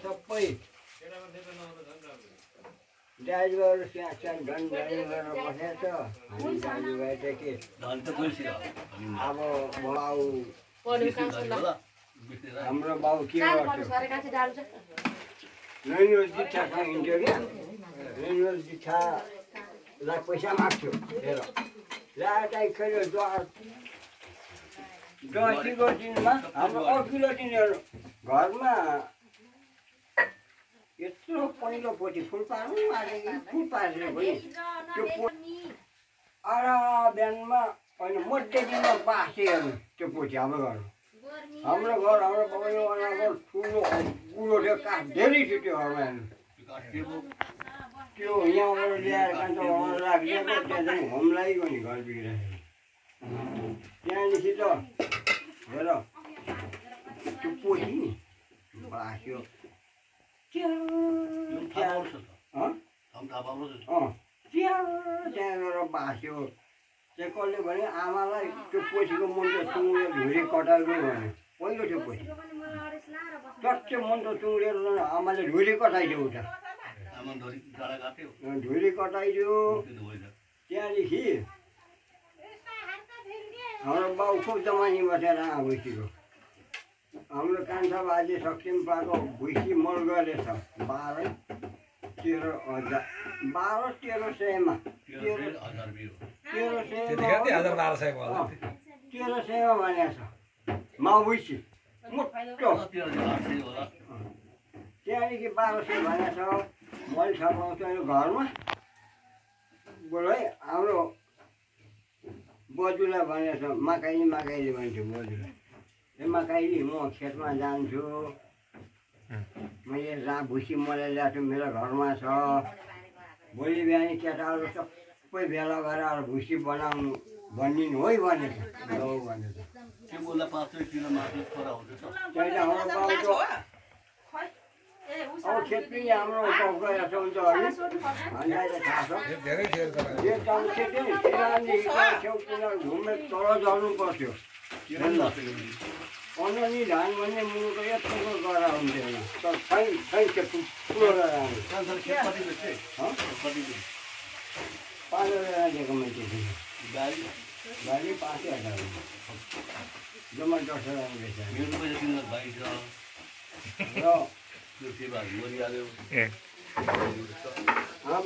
सबै ड्राइभर स्यान झन् ड्राइभर बसेछ हामी दाजुभाइ चाहिँ के अब बाउ हाम्रो बाउ के गर्छ नैनो जिच्छासँग हिँड्थ्यो क्या नैनो जिच्छालाई पैसा माग्थ्यो हेर ल्याएर चाहिँ खेल्यो दसैँको दिनमा हाम्रो अघिल्लो दिनहरू घरमा यत्रो पहिलोपट्टि फुल पार्नु आँटेको फुल पारेर पनि त्यो बिहानमा होइन मध्य दिनमा बाँसे हेर्नु त्यो पोथी हाम्रो घर हाम्रो बाबुआमाको ठुलो कुरो थियो काठ धेरै थियो त्यो घरमा हेर्नु त्यो यहाँबाट ल्याएर कान्छा राखिदिएको त्यहाँ चाहिँ होम लागेको नि घर बिग्राएर त्यहाँदेखि त हेर त्यो पोथी नि बाँस्यो त्यहाँबाट बाँस्यो चाहिँ कसले भने आमालाई त्यो पोथीको मुन्टो चुङ्गेर झुरी कटाइदियो भने पहिलो त्यो पोथी टक्कै मुन्टो चुङ्गेर आमाले झुरी कटाइदियो उता झुरी कटाइदियो त्यहाँदेखि हाम्रो बाउ खुब जमानी बसेर भुइँसीको हाम्रो कान्छा बाजे सक्छौँ पाएको भुइँसी मल गरेछ 12-13 1300 भनेको छ माउ भुइँसी मोटो त्यहाँदेखि 1200 भनेको छ मैले थाहा पाउँछु घरमा बोल है हाम्रो बजुलाई भनेको छ मकाइली भन्छु बजुलाई ए मकाइली म खेतमा जान्छु मैले जहाँ भुसी मलाई ल्याएको मेरो घरमा छ भोलि बिहान केटाहरू सबै भेला गरेर भुसी बनाउनु भनिदिनु है भनेको लौ भनेको अब खेत पनि हाम्रो गाउँ गएर छ हुन्छ हामीलाई थाहा छ घुमेर तल झर्नु पर्थ्यो अनि धान भन्ने मुलुको यत्रो गरेर हुन्थेन तर खै त्यो ठुलो गरेर आउँछ 5,000 दिएको मैले गाडी 5,000 जम्मा 10,000 रहेछ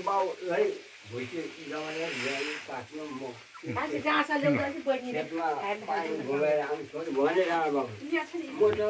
बाउलाई भुइँसी जमाएर ल्याएर काट्नु म खेतमा पानी घुमेर आउनु छोरी भनेर बाबु म त